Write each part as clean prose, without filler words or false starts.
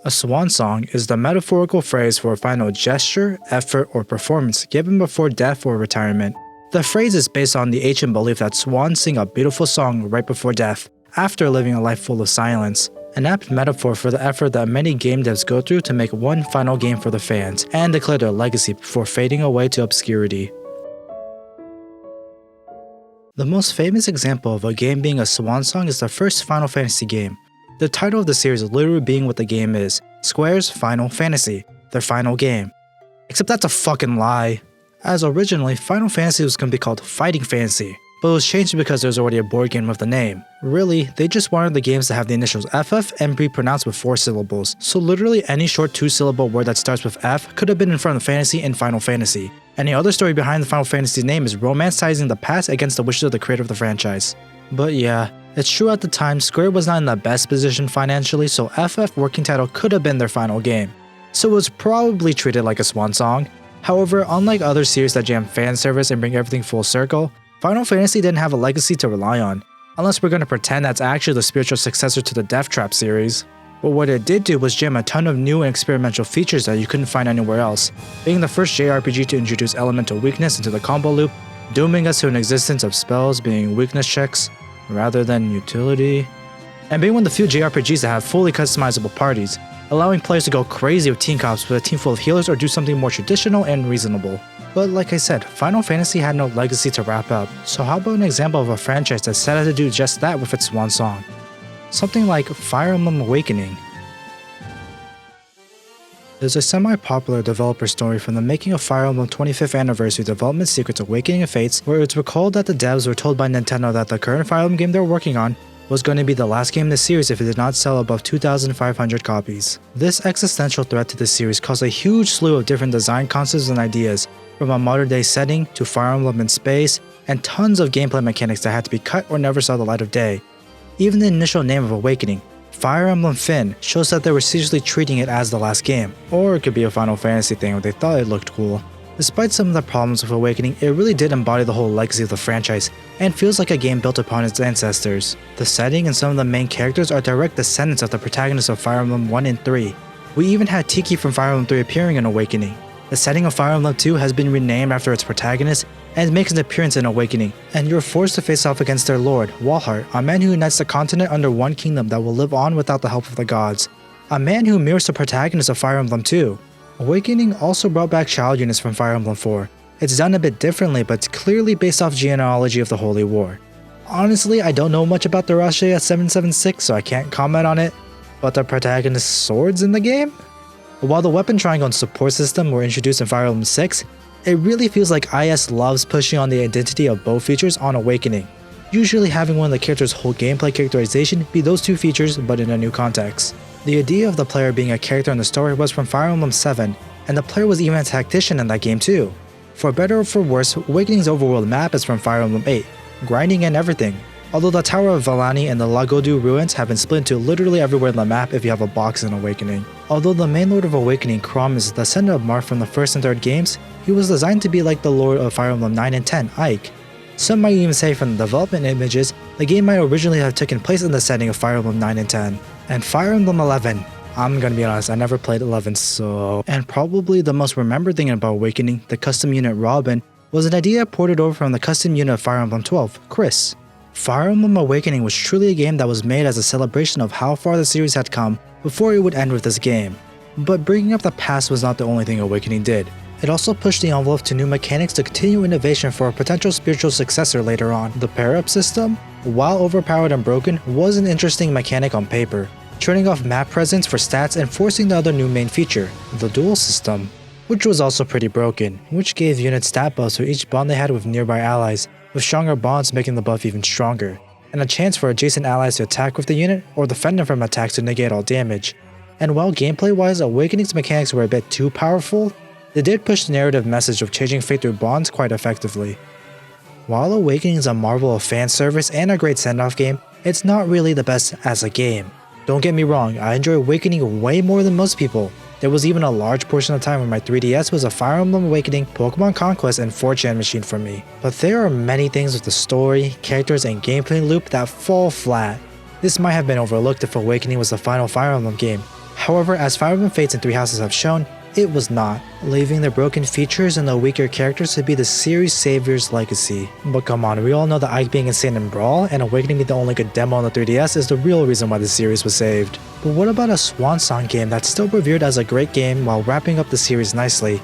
A swan song is the metaphorical phrase for a final gesture, effort, or performance given before death or retirement. The phrase is based on the ancient belief that swans sing a beautiful song right before death, after living a life full of silence. An apt metaphor for the effort that many game devs go through to make one final game for the fans and declare their legacy before fading away to obscurity. The most famous example of a game being a swan song is the first Final Fantasy game. The title of the series literally being what the game is, Square's Final Fantasy, their final game. Except that's a fucking lie, as originally Final Fantasy was going to be called Fighting Fantasy, but it was changed because there's already a board game with the name. Really, they just wanted the games to have the initials FF and be pronounced with 4 syllables, so literally any short 2-syllable word that starts with F could have been in front of fantasy in Final Fantasy. And the other story behind the Final Fantasy name is romanticizing the past against the wishes of the creator of the franchise. But yeah, it's true at the time Square was not in the best position financially, so FF working title could have been their final game. So it was probably treated like a swan song. However, unlike other series that jam fan service and bring everything full circle, Final Fantasy didn't have a legacy to rely on, unless we're going to pretend that's actually the spiritual successor to the Death Trap series. But what it did do was jam a ton of new and experimental features that you couldn't find anywhere else, being the first JRPG to introduce elemental weakness into the combo loop, dooming us to an existence of spells being weakness checks rather than utility, and being one of the few JRPGs that have fully customizable parties, allowing players to go crazy with team comps with a team full of healers or do something more traditional and reasonable. But like I said, Final Fantasy had no legacy to wrap up, so how about an example of a franchise that set out to do just that with its swan song? Something like Fire Emblem Awakening. There's a semi-popular developer story from the making of Fire Emblem 25th Anniversary Development Secrets Awakening of Fates, where it's recalled that the devs were told by Nintendo that the current Fire Emblem game they were working on was going to be the last game in the series if it did not sell above 2,500 copies. This existential threat to the series caused a huge slew of different design concepts and ideas, from a modern day setting to Fire Emblem in space, and tons of gameplay mechanics that had to be cut or never saw the light of day. Even the initial name of Awakening, Fire Emblem Finn, shows that they were seriously treating it as the last game. Or it could be a Final Fantasy thing where they thought it looked cool. Despite some of the problems with Awakening, it really did embody the whole legacy of the franchise, and feels like a game built upon its ancestors. The setting and some of the main characters are direct descendants of the protagonists of Fire Emblem 1 and 3. We even had Tiki from Fire Emblem 3 appearing in Awakening. The setting of Fire Emblem 2 has been renamed after its protagonist, and makes an appearance in Awakening, and you're forced to face off against their lord, Walhart, a man who unites the continent under one kingdom that will live on without the help of the gods. A man who mirrors the protagonist of Fire Emblem 2. Awakening also brought back child units from Fire Emblem 4. It's done a bit differently, but it's clearly based off genealogy of the Holy War. Honestly, I don't know much about the Rashiya 776, so I can't comment on it, but the protagonist's swords in the game? While the weapon triangle and support system were introduced in Fire Emblem 6, it really feels like IS loves pushing on the identity of both features on Awakening, usually having one of the character's whole gameplay characterization be those two features but in a new context. The idea of the player being a character in the story was from Fire Emblem 7, and the player was even a tactician in that game too. For better or for worse, Awakening's overworld map is from Fire Emblem 8, grinding and everything, although the Tower of Valani and the Lagodu ruins have been split into literally everywhere in the map if you have a box in Awakening. Although the main lord of Awakening, Chrom, is the descendant of Marth from the first and third games, he was designed to be like the lord of Fire Emblem 9 and 10, Ike. Some might even say from the development images, the game might originally have taken place in the setting of Fire Emblem 9 and 10. And Fire Emblem 11, I'm gonna be honest, I never played 11, so... And probably the most remembered thing about Awakening, the custom unit Robin, was an idea ported over from the custom unit of Fire Emblem 12, Chris. Fire Emblem Awakening was truly a game that was made as a celebration of how far the series had come before it would end with this game. But bringing up the past was not the only thing Awakening did. It also pushed the envelope to new mechanics to continue innovation for a potential spiritual successor later on. The pair-up system, while overpowered and broken, was an interesting mechanic on paper, turning off map presence for stats and forcing the other new main feature, the duel system, which was also pretty broken, which gave units stat buffs for each bond they had with nearby allies, with stronger bonds making the buff even stronger, and a chance for adjacent allies to attack with the unit or defend them from attacks to negate all damage. And while gameplay-wise Awakening's mechanics were a bit too powerful, they did push the narrative message of changing fate through bonds quite effectively. While Awakening is a marvel of fan service and a great send-off game, it's not really the best as a game. Don't get me wrong, I enjoy Awakening way more than most people. There was even a large portion of time when my 3DS was a Fire Emblem Awakening, Pokemon Conquest, and 4chan machine for me. But there are many things with the story, characters, and gameplay loop that fall flat. This might have been overlooked if Awakening was the final Fire Emblem game. However, as Fire Emblem Fates and Three Houses have shown, it was not, leaving the broken features and the weaker characters to be the series' savior's legacy. But come on, we all know that Ike being insane in Brawl and Awakening being the only good demo on the 3DS is the real reason why the series was saved. But what about a Swan Song game that's still revered as a great game while wrapping up the series nicely?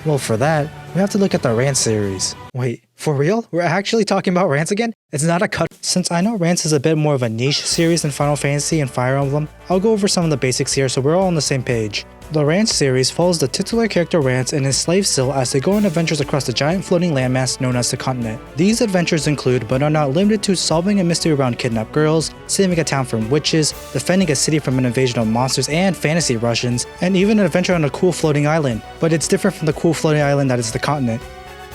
Well, for that, we have to look at the Rance series. Wait, for real? We're actually talking about Rance again? It's not a cut. Since I know Rance is a bit more of a niche series than Final Fantasy and Fire Emblem, I'll go over some of the basics here so we're all on the same page. The Rance series follows the titular character Rance and his slave Syl as they go on adventures across the giant floating landmass known as the continent. These adventures include, but are not limited to, solving a mystery around kidnapped girls, saving a town from witches, defending a city from an invasion of monsters and fantasy Russians, and even an adventure on a cool floating island. But it's different from the cool floating island that is the continent.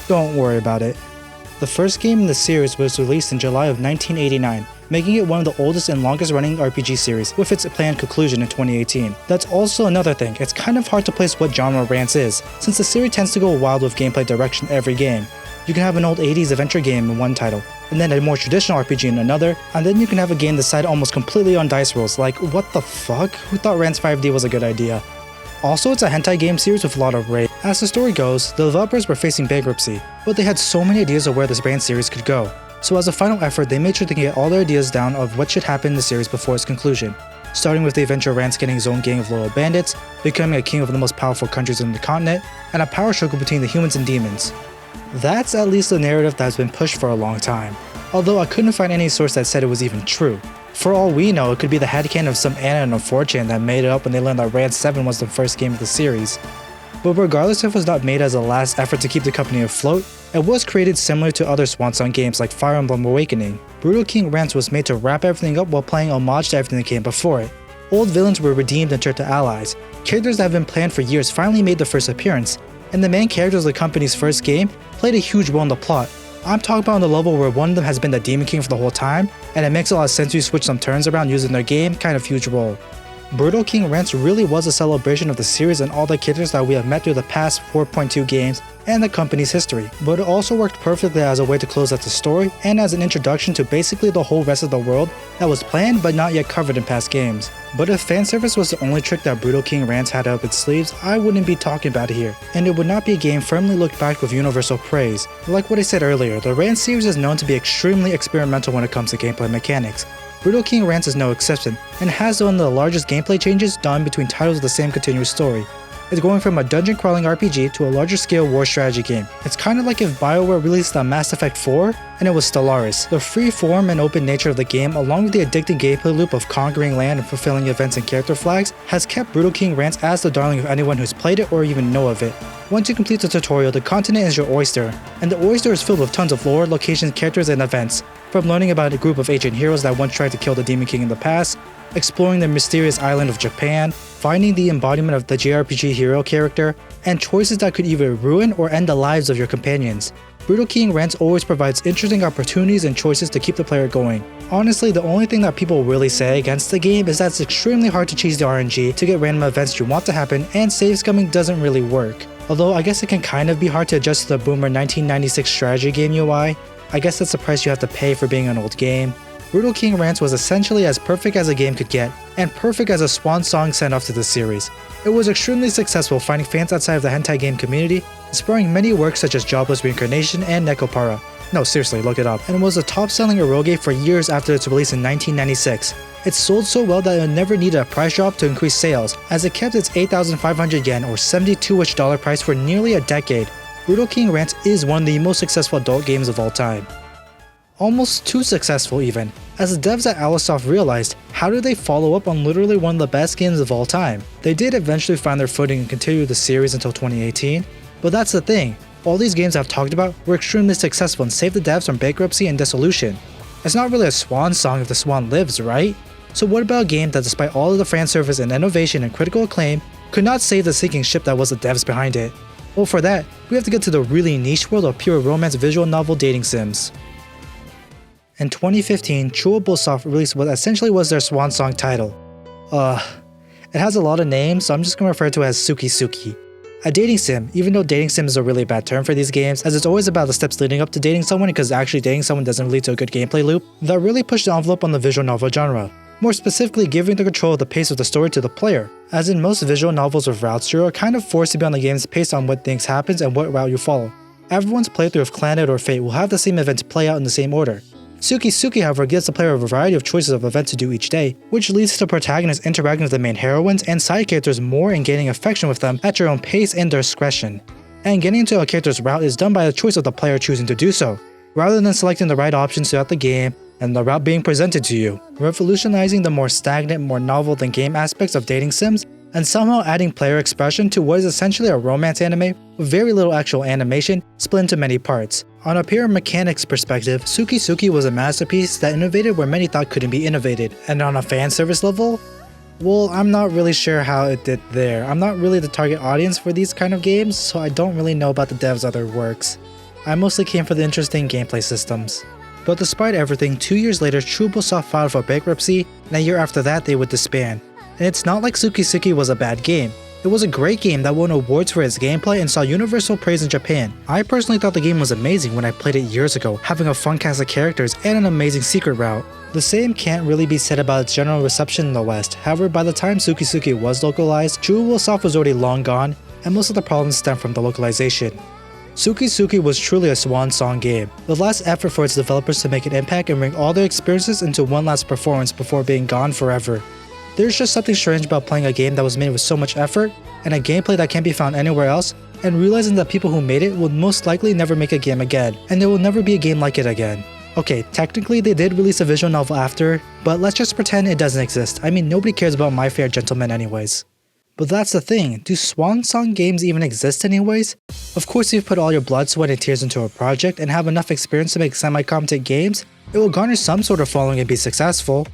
Don't worry about it. The first game in the series was released in July of 1989, making it one of the oldest and longest running RPG series, with its planned conclusion in 2018. That's also another thing, it's kind of hard to place what genre Rance is, since the series tends to go wild with gameplay direction every game. You can have an old 80s adventure game in one title, and then a more traditional RPG in another, and then you can have a game decided almost completely on dice rolls, like what the fuck? Who thought Rance 5D was a good idea? Also, it's a hentai game series with a lot of rape. As the story goes, the developers were facing bankruptcy, but they had so many ideas of where this Rance series could go. So as a final effort, they made sure to get all their ideas down of what should happen in the series before its conclusion, starting with the adventure of Rance getting his own gang of loyal bandits, becoming a king of the most powerful countries on the continent, and a power struggle between the humans and demons. That's at least the narrative that's been pushed for a long time, although I couldn't find any source that said it was even true. For all we know, it could be the headcanon of some Anna on 4chan that made it up when they learned that Rance 7 was the first game of the series. But regardless if it was not made as a last effort to keep the company afloat, it was created similar to other Swan Song games like Fire Emblem Awakening. Brutal King Rance was made to wrap everything up while playing homage to everything that came before it. Old villains were redeemed and turned to allies, characters that have been planned for years finally made their first appearance, and the main characters of the company's first game played a huge role in the plot. I'm talking about on the level where one of them has been the Demon King for the whole time, and it makes a lot of sense to switch some turns around using their game kind of huge role. Brutal King Rance really was a celebration of the series and all the characters that we have met through the past 4.2 games and the company's history, but it also worked perfectly as a way to close out the story and as an introduction to basically the whole rest of the world that was planned but not yet covered in past games. But if fanservice was the only trick that Brutal King Rance had up its sleeves, I wouldn't be talking about it here, and it would not be a game firmly looked back with universal praise. Like what I said earlier, the Rance series is known to be extremely experimental when it comes to gameplay mechanics. Brutal King Rance is no exception, and has one of the largest gameplay changes done between titles of the same continuous story. It's going from a dungeon crawling RPG to a larger scale war strategy game. It's kinda like if BioWare released a Mass Effect 4 and it was Stellaris. The free form and open nature of the game, along with the addicting gameplay loop of conquering land and fulfilling events and character flags, has kept Brutal King Rance as the darling of anyone who's played it or even know of it. Once you complete the tutorial, the continent is your oyster, and the oyster is filled with tons of lore, locations, characters, and events. From learning about a group of ancient heroes that once tried to kill the Demon King in the past, exploring the mysterious island of Japan, finding the embodiment of the JRPG hero character, and choices that could either ruin or end the lives of your companions. Brutal King Rance always provides interesting opportunities and choices to keep the player going. Honestly, the only thing that people really say against the game is that it's extremely hard to cheese the RNG to get random events you want to happen, and save scumming doesn't really work. Although I guess it can kind of be hard to adjust to the boomer 1996 strategy game UI. I guess that's the price you have to pay for being an old game. Brutal King Rance was essentially as perfect as a game could get, and perfect as a Swan Song send-off to the series. It was extremely successful, finding fans outside of the hentai game community, spurring many works such as Jobless Reincarnation and Nekopara. No, seriously, look it up. And was a top-selling eroge for years after its release in 1996. It sold so well that it never needed a price drop to increase sales, as it kept its 8,500 yen or $72-ish price for nearly a decade. Brutal King Rance is one of the most successful adult games of all time. Almost too successful even, as the devs at Alisoft realized, how do they follow up on literally one of the best games of all time? They did eventually find their footing and continue the series until 2018, but that's the thing, all these games I've talked about were extremely successful and saved the devs from bankruptcy and dissolution. It's not really a swan song if the swan lives, right? So what about a game that despite all of the fan service and innovation and critical acclaim, could not save the sinking ship that was the devs behind it? Well, for that, we have to get to the really niche world of pure romance visual novel dating sims. In 2015, Chewable Soft released what essentially was their Swan Song title. It has a lot of names, so I'm just gonna refer to it as Suki Suki. A dating sim, even though dating sim is a really bad term for these games, as it's always about the steps leading up to dating someone because actually dating someone doesn't lead to a good gameplay loop, that really pushed the envelope on the visual novel genre. more specifically giving the control of the pace of the story to the player. As in most visual novels with routes, you are kind of forced to be on the game's pace on what things happens and what route you follow. Everyone's playthrough of Clannad or Fate will have the same events play out in the same order. Suki, however, gives the player a variety of choices of events to do each day, which leads to the protagonist interacting with the main heroines and side characters more and gaining affection with them at your own pace and discretion. And getting into a character's route is done by the choice of the player choosing to do so, rather than selecting the right options throughout the game and the route being presented to you, revolutionizing the more stagnant, more novel than game aspects of dating sims, and somehow adding player expression to what is essentially a romance anime with very little actual animation split into many parts. On a pure mechanics perspective, Suki was a masterpiece that innovated where many thought couldn't be innovated, and on a fan service level, well, I'm not really sure how it did there. I'm not really the target audience for these kind of games, so I don't really know about the devs' other works. I mostly came for the interesting gameplay systems. But despite everything, 2 years later, Chubosoft filed for bankruptcy, and a year after that they would disband. And it's not like Suki was a bad game. It was a great game that won awards for its gameplay and saw universal praise in Japan. I personally thought the game was amazing when I played it years ago, having a fun cast of characters and an amazing secret route. The same can't really be said about its general reception in the West. However, by the time Suki was localized, Chubosoft was already long gone, and most of the problems stem from the localization. Suki was truly a Swan Song game, the last effort for its developers to make an impact and bring all their experiences into one last performance before being gone forever. There's just something strange about playing a game that was made with so much effort, and a gameplay that can't be found anywhere else, and realizing that people who made it will most likely never make a game again, and there will never be a game like it again. Okay, technically they did release a visual novel after, but let's just pretend it doesn't exist. I mean, nobody cares about My Fair Gentleman anyways. But that's the thing, do Swan Song games even exist anyways? Of course, if you put all your blood, sweat, and tears into a project and have enough experience to make semi-competent games, it will garner some sort of following and be successful.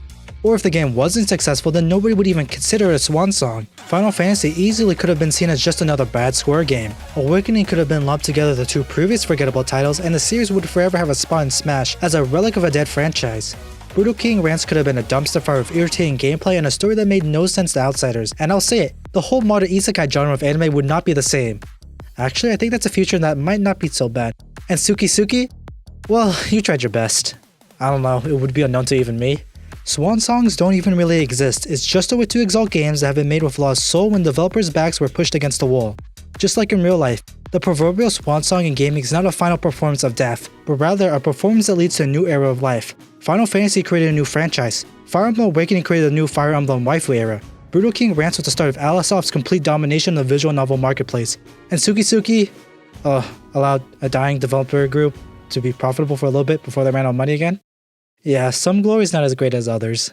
Or if the game wasn't successful, then nobody would even consider it a Swan Song. Final Fantasy easily could have been seen as just another bad Square game. Awakening could have been lumped together the two previous forgettable titles, and the series would forever have a spot in Smash as a relic of a dead franchise. Brutal King Rants could have been a dumpster fire of irritating gameplay and a story that made no sense to outsiders, and I'll say it, the whole modern isekai genre of anime would not be the same. Actually, I think that's a future that might not be so bad. And Suki? Well, you tried your best. I don't know, it would be unknown to even me. Swan Songs don't even really exist, it's just a way to exalt games that have been made with lost soul when developers' backs were pushed against the wall. Just like in real life, the proverbial Swan Song in gaming is not a final performance of death, but rather a performance that leads to a new era of life. Final Fantasy created a new franchise, Fire Emblem Awakening created a new Fire Emblem waifu era, Brutal King Rants was the start of Alisoft's complete domination of the visual novel marketplace, and Suki allowed a dying developer group to be profitable for a little bit before they ran out of money again. Yeah, some glory is not as great as others.